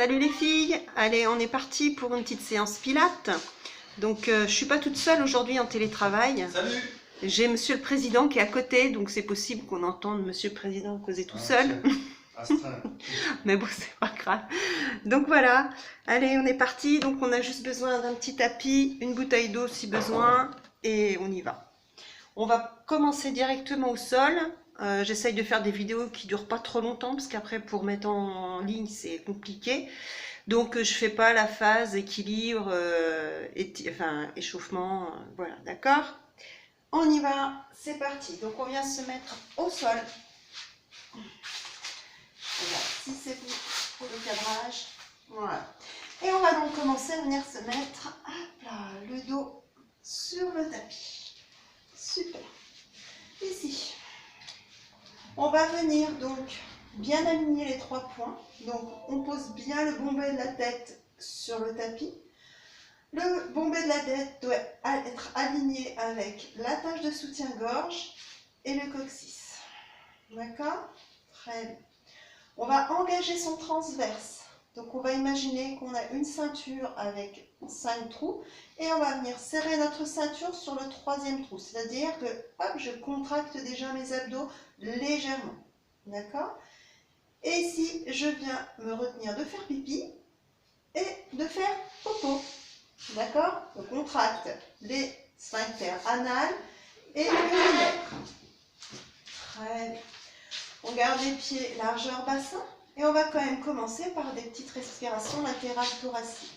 Salut les filles, allez on est parti pour une petite séance pilates. Donc je suis pas toute seule aujourd'hui en télétravail. Salut. J'ai monsieur le président qui est à côté, donc c'est possible qu'on entende monsieur le président causer tout seul. Astreint. Mais bon, c'est pas grave. Donc voilà, allez on est parti. Donc on a juste besoin d'un petit tapis, une bouteille d'eau si besoin, et on y va. On va commencer directement au sol. J'essaye de faire des vidéos qui durent pas trop longtemps parce qu'après pour mettre en ligne c'est compliqué. Donc je fais pas la phase équilibre, échauffement, voilà, d'accord? On y va, c'est parti. Donc on vient se mettre au sol. Voilà, si c'est bon pour le cadrage, voilà. Et on va donc commencer à venir se mettre, hop là, le dos sur le tapis. Super. Ici. On va venir donc bien aligner les 3 points. Donc on pose bien le bombet de la tête sur le tapis. Le bombet de la tête doit être aligné avec l'attache de soutien-gorge et le coccyx. D'accord? Très bien. On va engager son transverse. Donc on va imaginer qu'on a une ceinture avec 5 trous et on va venir serrer notre ceinture sur le 3e trou. C'est-à-dire que hop, je contracte déjà mes abdos légèrement. D'accord? Et ici, je viens me retenir de faire pipi et de faire popo. D'accord? On contracte les sphincters anal et urinaire. Très bien. On garde les pieds largeur bassin et on va quand même commencer par des petites respirations latérales thoraciques.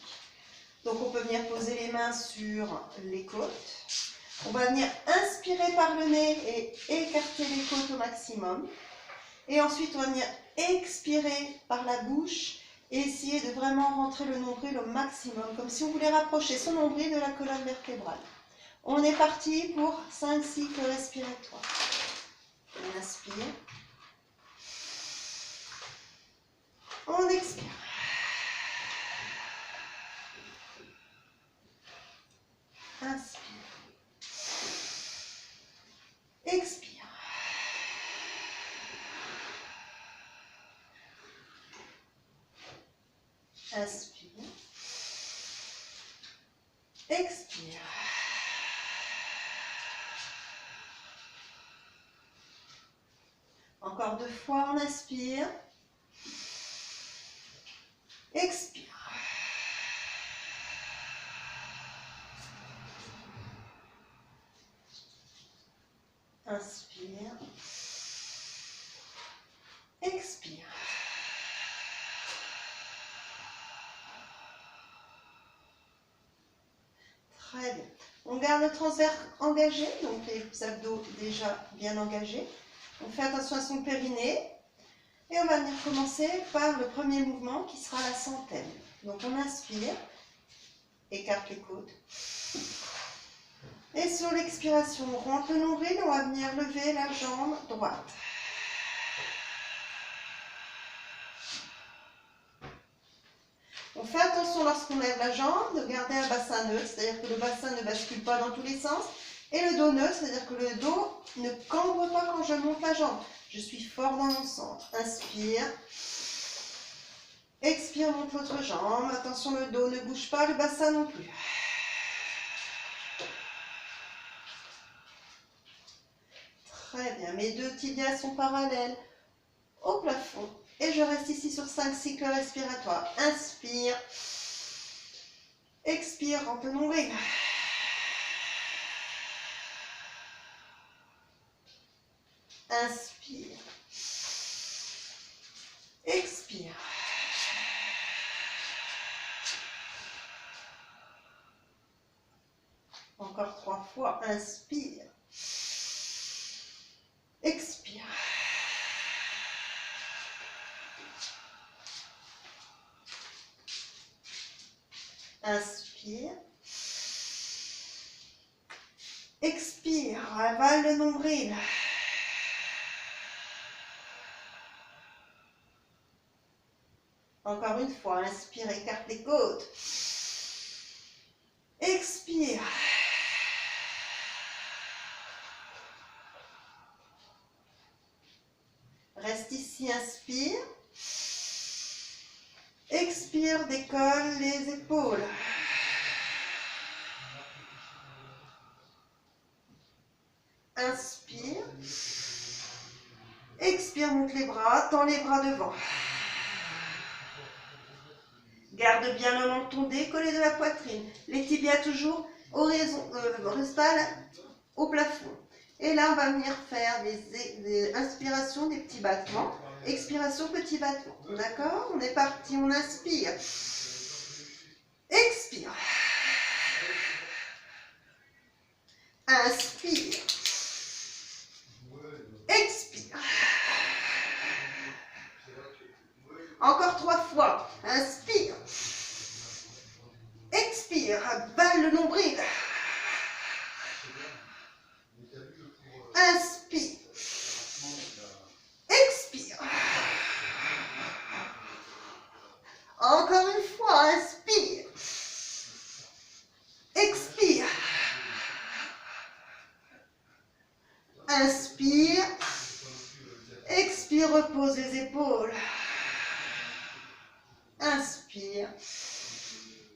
Donc on peut venir poser les mains sur les côtes. On va venir inspirer par le nez et écarter les côtes au maximum. Et ensuite on va venir expirer par la bouche et essayer de vraiment rentrer le nombril au maximum, comme si on voulait rapprocher son nombril de la colonne vertébrale. On est parti pour 5 cycles respiratoires. On inspire. On expire. Inspire. Expire. Inspire. Expire. Encore 2 fois, on inspire. Expire. Inspire. Expire. Très bien. On garde le transverse engagé, donc les abdos déjà bien engagés. On fait attention à son périnée. Et on va venir commencer par le premier mouvement qui sera la centaine. Donc on inspire, écarte les côtes. Et sur l'expiration, on rentre le nombril, on va venir lever la jambe droite. On fait attention lorsqu'on lève la jambe de garder un bassin neutre, c'est-à-dire que le bassin ne bascule pas dans tous les sens. Et le dos neutre, c'est-à-dire que le dos ne cambre pas quand je monte la jambe. Je suis fort dans mon centre. Inspire. Expire, monte l'autre jambe. Attention, le dos ne bouge pas, le bassin non plus. Très bien. Mes 2 tibias sont parallèles au plafond. Et je reste ici sur 5 cycles respiratoires. Inspire. Expire, rentre le nombril. Inspire. Expire. Encore 3 fois. Inspire. Expire. Inspire. Expire. Avale le nombril. Encore une fois. Inspire, écarte les côtes. Expire. Reste ici, inspire. Expire, décolle les épaules. Inspire. Expire, monte les bras, tends les bras devant. Garde bien le menton décollé de la poitrine. Les tibias toujours horizontal au plafond. Et là, on va venir faire des inspirations, des petits battements. Expiration, petit battement. D'accord? On est parti, on inspire. Expire. Inspire. Expire. Encore 3 fois. Inspire. Expire. Balle le nombril. Inspire. Expire. Encore une fois. Inspire. Expire. Inspire. Expire, repose les épaules. Inspire.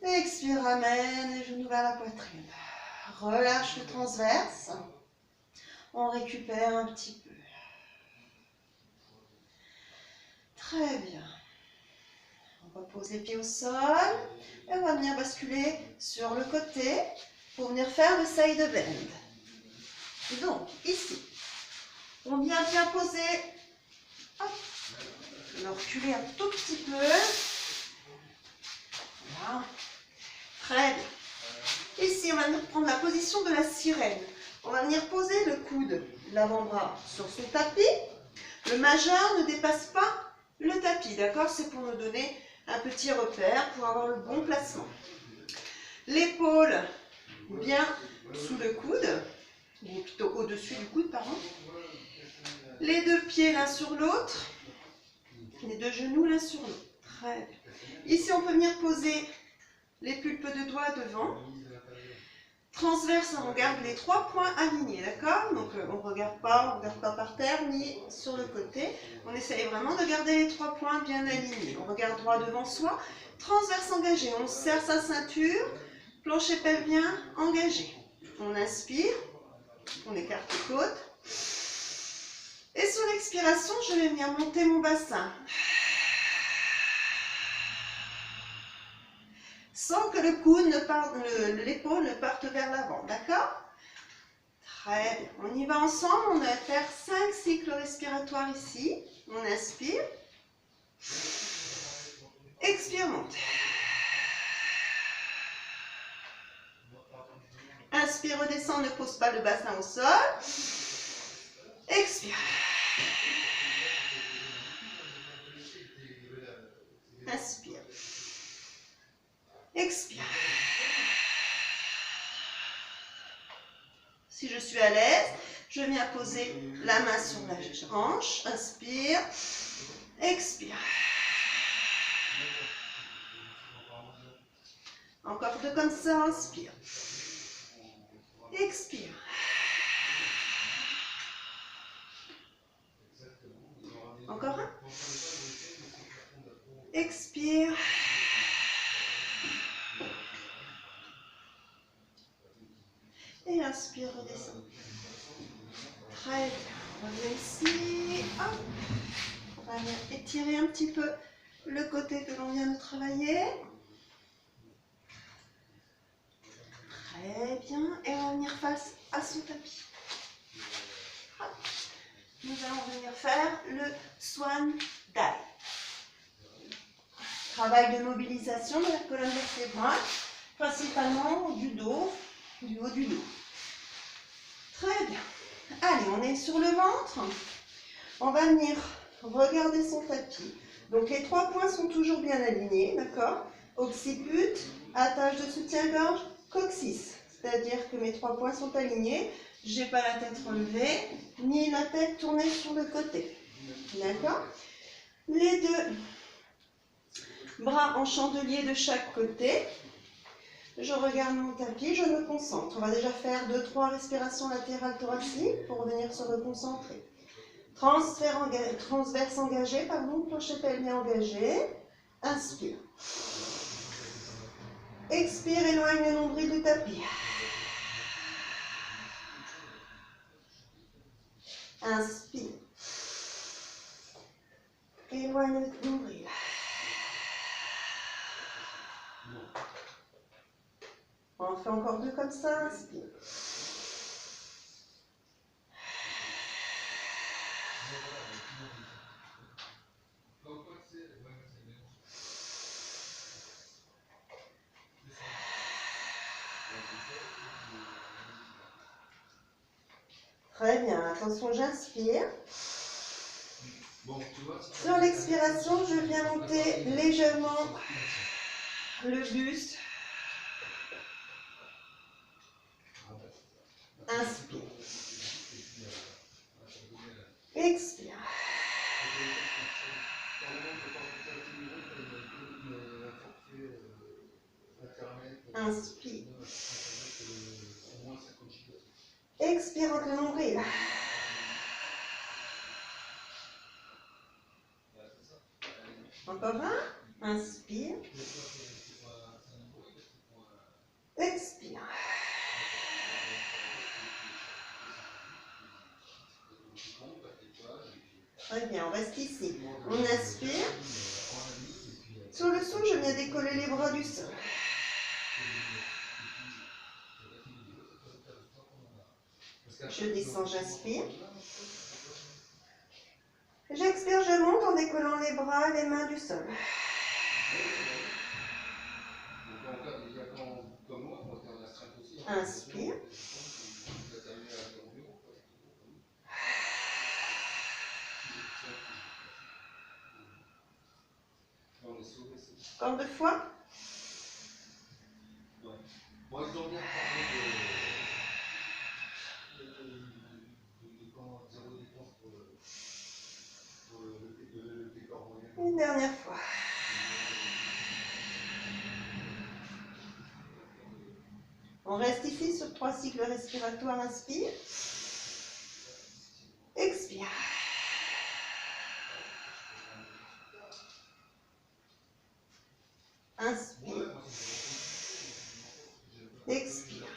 Expire, ramène les genoux vers la poitrine. Relâche le transverse. On récupère un petit peu. Très bien. On repose les pieds au sol. Et on va venir basculer sur le côté pour venir faire le side bend. Donc, ici, on vient bien poser. Hop. On va reculer un tout petit peu. Voilà. Très bien. Ici, on va venir prendre la position de la sirène. On va venir poser le coude, l'avant-bras sur son tapis. Le majeur ne dépasse pas le tapis, d'accord? C'est pour nous donner un petit repère, pour avoir le bon placement. L'épaule bien sous le coude, ou plutôt au-dessus du coude, pardon. Les deux pieds l'un sur l'autre, les deux genoux l'un sur l'autre. Très bien. Ici, on peut venir poser les pulpes de doigts devant. Transverse, on regarde les 3 points alignés, d'accord? Donc on ne regarde pas par terre ni sur le côté. On essaye vraiment de garder les 3 points bien alignés. On regarde droit devant soi. Transverse engagé, on serre sa ceinture. Plancher pelvien engagé. On inspire, on écarte les côtes. Et sur l'expiration, je vais venir monter mon bassin. Sans que le coude l'épaule ne parte vers l'avant, d'accord? Très bien. On y va ensemble, on va faire 5 cycles respiratoires ici. On inspire. Expire, monte. Inspire, redescend, ne pose pas le bassin au sol. Expire. Inspire. Expire. Si je suis à l'aise, je viens poser la main sur la hanche. Inspire. Expire. Encore 2 comme ça. Inspire. Expire. Encore un. Expire. Et inspire, redescend. Très bien. On revient ici. Hop. On va venir étirer un petit peu le côté que l'on vient de travailler. Très bien. Et on va venir face à son tapis. Hop. Nous allons venir faire le swan dive. Travail de mobilisation de la colonne vertébrale, principalement du dos, du haut du dos. Très bien. Allez, on est sur le ventre. On va venir regarder son tapis. Donc les 3 points sont toujours bien alignés, d'accord? Occiput, attache de soutien-gorge, coccyx. C'est-à-dire que mes 3 points sont alignés. Je n'ai pas la tête relevée, ni la tête tournée sur le côté. D'accord? Les 2 bras en chandelier de chaque côté. Je regarde mon tapis, je me concentre. On va déjà faire 2-3 respirations latérales thoraciques pour venir se reconcentrer. Transverse engagé, plancher pelvien engagé. Inspire. Expire, éloigne le nombril du tapis. Inspire. Éloigne le nombril. On en fait encore deux comme ça. Inspire. Très bien. Attention, j'inspire. Sur l'expiration, je viens monter légèrement le buste. Inspire. Expire. Inspire. Expire entre le nombril. Encore un. Inspire. Expire. Très bien, on reste ici. On inspire. Sur le souffle, je viens décoller les bras du sol. Je descends, j'inspire. J'expire, je monte en décollant les bras et les mains du sol. Inspire. Encore deux fois. Une dernière fois. On reste ici sur 3 cycles respiratoires. Inspire. Expire. Inspire. Expire.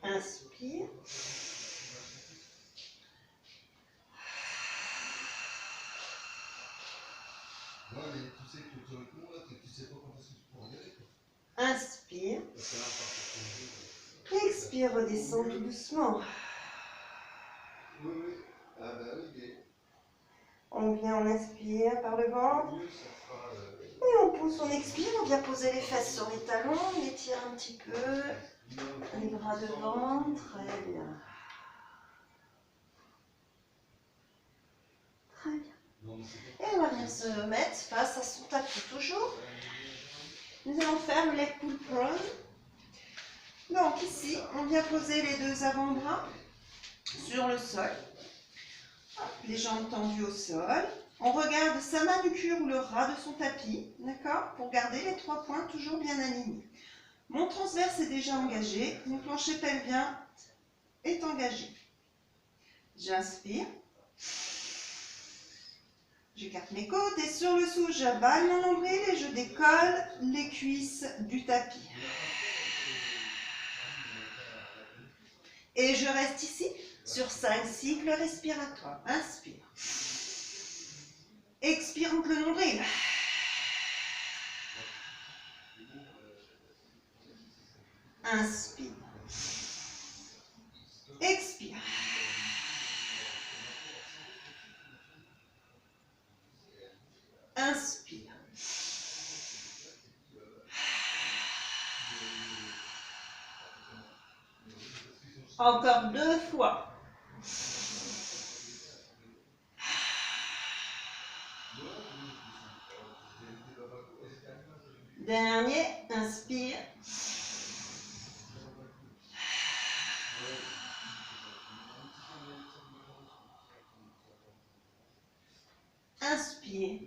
Inspire. Inspire. Expire, redescend tout doucement. On vient, on inspire par le ventre. Et on pousse, on expire, on vient poser les fesses sur les talons, on étire un petit peu. Les bras devant, très bien. Très bien. Et on va venir se mettre face à son tapis toujours. Nous allons faire le leg pull prone. Donc ici, on vient poser les deux avant-bras sur le sol. Les jambes tendues au sol. On regarde sa manucure ou le ras de son tapis, d'accord, pour garder les 3 points toujours bien alignés. Mon transverse est déjà engagé, mon plancher pelvien est engagé. J'inspire. J'écarte mes côtes et sur le souffle, j'avale mon nombril et je décolle les cuisses du tapis. Et je reste ici sur 5 cycles respiratoires. Inspire. Expire entre le nombril. Inspire. Expire. Inspire. Encore 2 fois. Dernier, inspire. Inspire.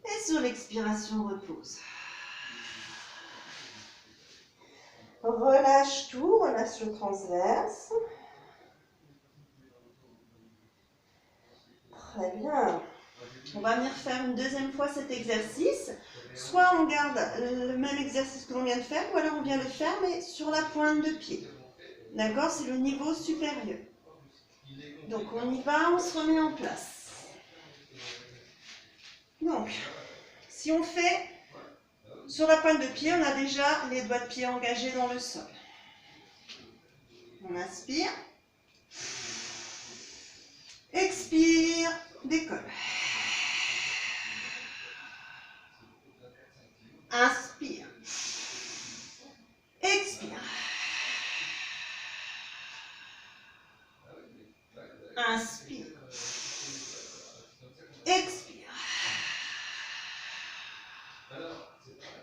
Et sur l'expiration, repose. Relâche tout, relâche le transverse. Très bien. On va venir faire une deuxième fois cet exercice. Soit on garde le même exercice que l'on vient de faire, ou alors on vient le faire, mais sur la pointe de pied. D'accord? C'est le niveau supérieur. Donc on y va, on se remet en place. Donc, si on fait sur la pointe de pied, on a déjà les doigts de pied engagés dans le sol. On inspire. Expire, décolle. Inspire. Expire. Inspire. Expire.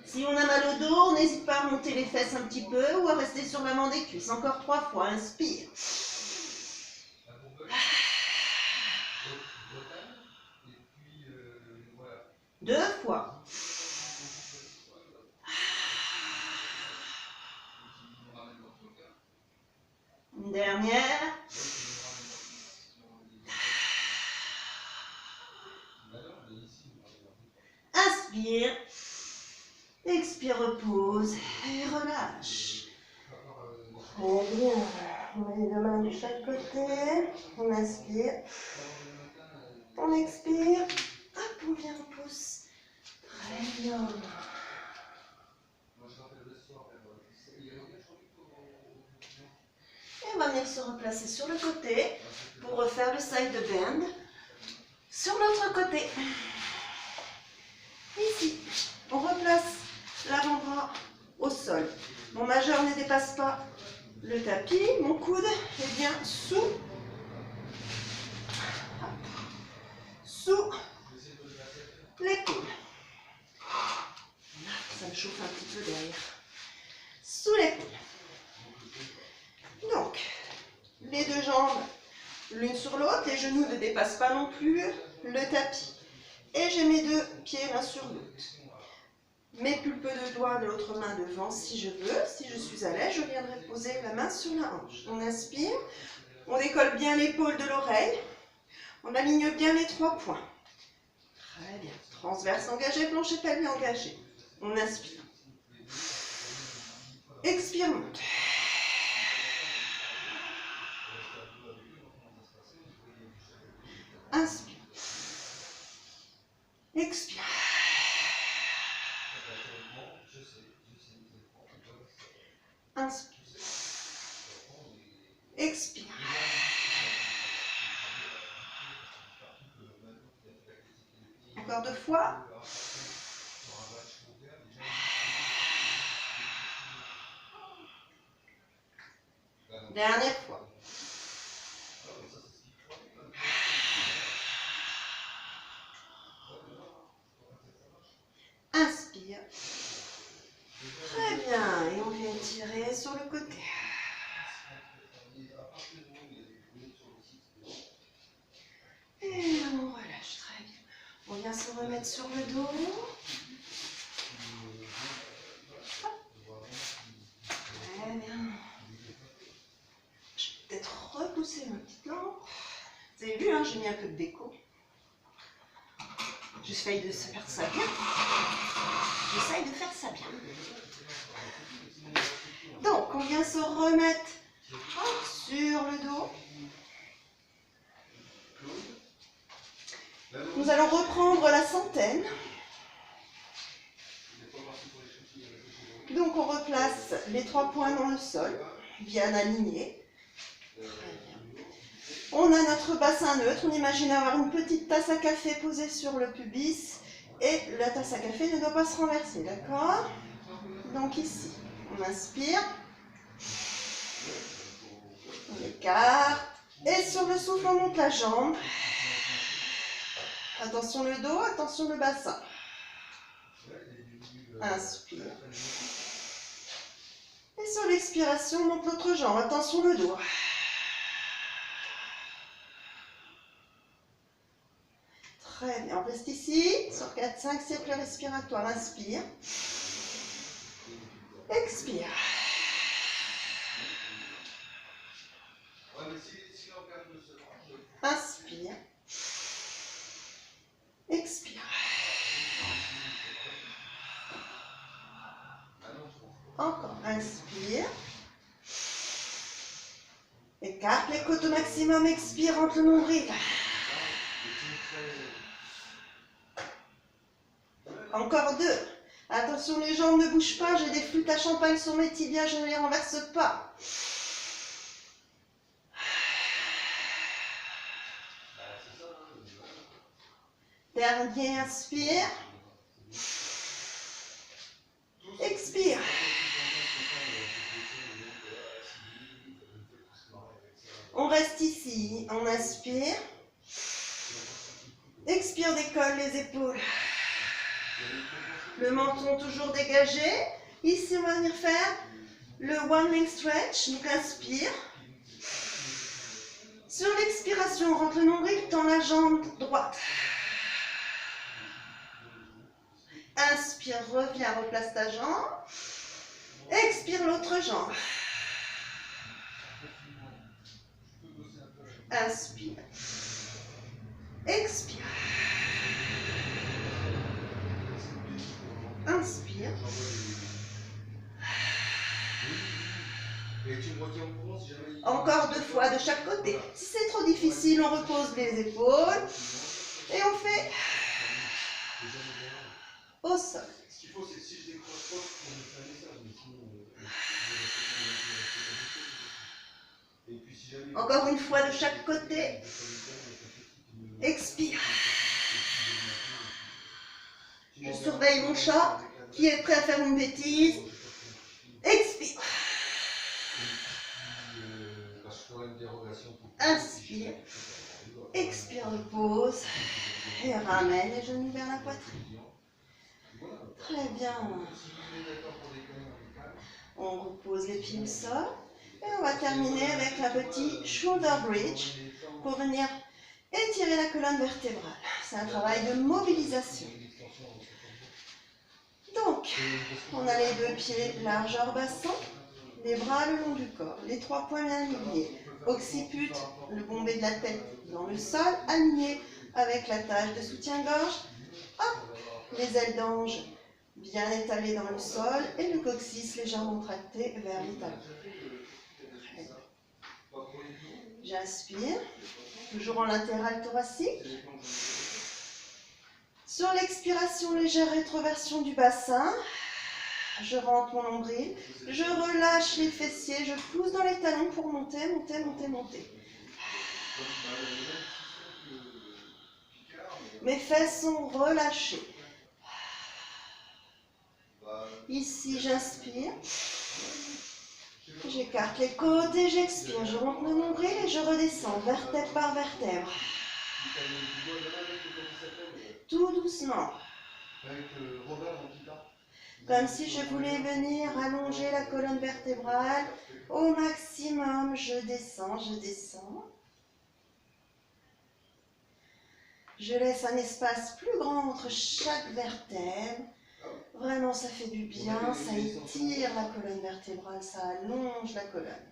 Si on a mal au dos, on n'hésite pas à monter les fesses un petit peu ou à rester sur l'avant des cuisses. Encore 3 fois. Inspire. 2 fois. Une dernière. Inspire. Expire, repose et relâche. Très bien. On met les deux mains de chaque côté. On inspire. On expire. Hop, on vient, on pousse. Très bien. Et on va venir se replacer sur le côté pour refaire le side bend sur l'autre côté. Ici, on replace l'avant-bras au sol. Mon majeur ne dépasse pas le tapis. Mon coude est bien sous l'épaule. Ça me chauffe un petit peu derrière. Sous l'épaule. Donc, les deux jambes l'une sur l'autre. Les genoux ne dépassent pas non plus le tapis. Et j'ai mes deux pieds l'un sur l'autre. Mes pulpes de doigts de l'autre main devant si je veux. Si je suis à l'aise, je viendrai poser la main sur la hanche. On inspire. On décolle bien l'épaule de l'oreille. On aligne bien les 3 points. Très bien. Transverse engagé, plancher pelvien engagé. On inspire. Expire, monte. Inspire. Expire. Inspire. Expire. Encore 2 fois. Dernière fois. Inspire. Très bien. Et on vient tirer sur le côté. Et on relâche. Très bien. On vient se remettre sur le dos. Très bien. Je vais peut-être repousser ma petite lampe. Vous avez vu, hein, j'ai mis un peu de déco. J'essaye de faire ça bien. J'essaye de faire ça bien. Donc, on vient se remettre sur le dos. Nous allons reprendre la centaine. Donc, on replace les 3 points dans le sol, bien alignés. On a notre bassin neutre. On imagine avoir une petite tasse à café posée sur le pubis. Et la tasse à café ne doit pas se renverser, d'accord? Donc ici, on inspire. On écarte. Et sur le souffle, on monte la jambe. Attention le dos, attention le bassin. Inspire. Et sur l'expiration, on monte l'autre jambe. Attention le dos. Très bien, on reste ici. Sur 4-5 cercles respiratoires. Inspire. Expire. Inspire. maximum, expire, rentre le nombril. Encore 2. Attention, les jambes ne bougent pas, j'ai des flûtes à champagne sur mes tibias, je ne les renverse pas. Dernier, inspire. Expire. On reste ici, on inspire. Expire, décolle les épaules. Le menton toujours dégagé. Ici, on va venir faire le one leg stretch. Donc, inspire. Sur l'expiration, on rentre le nombril, tend la jambe droite. Inspire, reviens, replace ta jambe. Expire l'autre jambe. Inspire. Expire. Inspire. Encore 2 fois de chaque côté. Si c'est trop difficile, on repose les épaules. Et on fait au sol. Ce qu'il faut, c'est que si je décroche pas, on me fait un message. Mais sinon, encore une fois de chaque côté. Expire. Je surveille mon chat qui est prêt à faire une bêtise. Expire. Inspire. Expire, repose. Et ramène les genoux vers la poitrine. Très bien. On repose les pieds au sol. Et on va terminer avec un petit shoulder bridge pour venir étirer la colonne vertébrale. C'est un travail de mobilisation. Donc, on a les 2 pieds largeur bassin, les bras le long du corps, les 3 poings bien alignés. Occiput, le bombé de la tête dans le sol, aligné avec la tâche de soutien-gorge. Hop, les ailes d'ange bien étalées dans le sol et le coccyx légèrement tracté vers les talons. J'inspire, toujours en latéral thoracique. Sur l'expiration, légère rétroversion du bassin. Je rentre mon nombril, je relâche les fessiers, je pousse dans les talons pour monter, monter, monter, monter. Mes fesses sont relâchées. Ici, j'inspire. J'écarte les côtes et j'expire. Je rentre mon nombril et je redescends, vertèbre par vertèbre. Tout doucement. Comme si je voulais venir allonger la colonne vertébrale au maximum. Je descends, je descends. Je laisse un espace plus grand entre chaque vertèbre. Vraiment, ça fait du bien, ça étire la colonne vertébrale, ça allonge la colonne.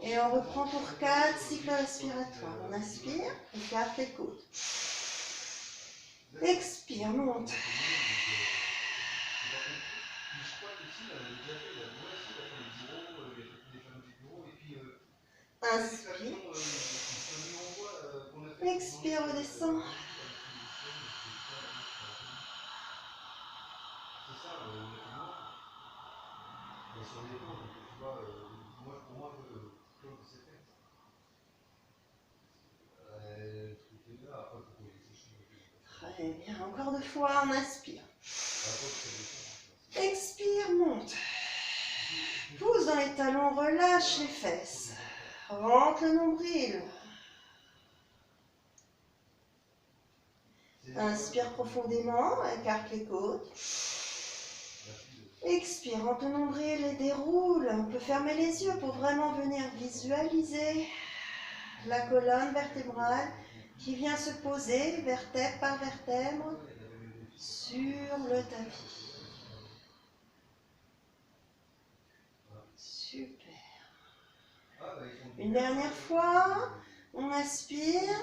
Et on reprend pour 4 cycles respiratoires. On inspire, écarte les côtes. Expire, monte. Inspire. Expire, redescend. Très bien, encore 2 fois, on inspire. Expire, monte. Pousse dans les talons, relâche les fesses. Rentre le nombril. Inspire profondément, écarte les côtes. Expire, rentre le nombril et déroule. On peut fermer les yeux pour vraiment venir visualiser la colonne vertébrale qui vient se poser vertèbre par vertèbre sur le tapis. Super. Une dernière fois, on inspire.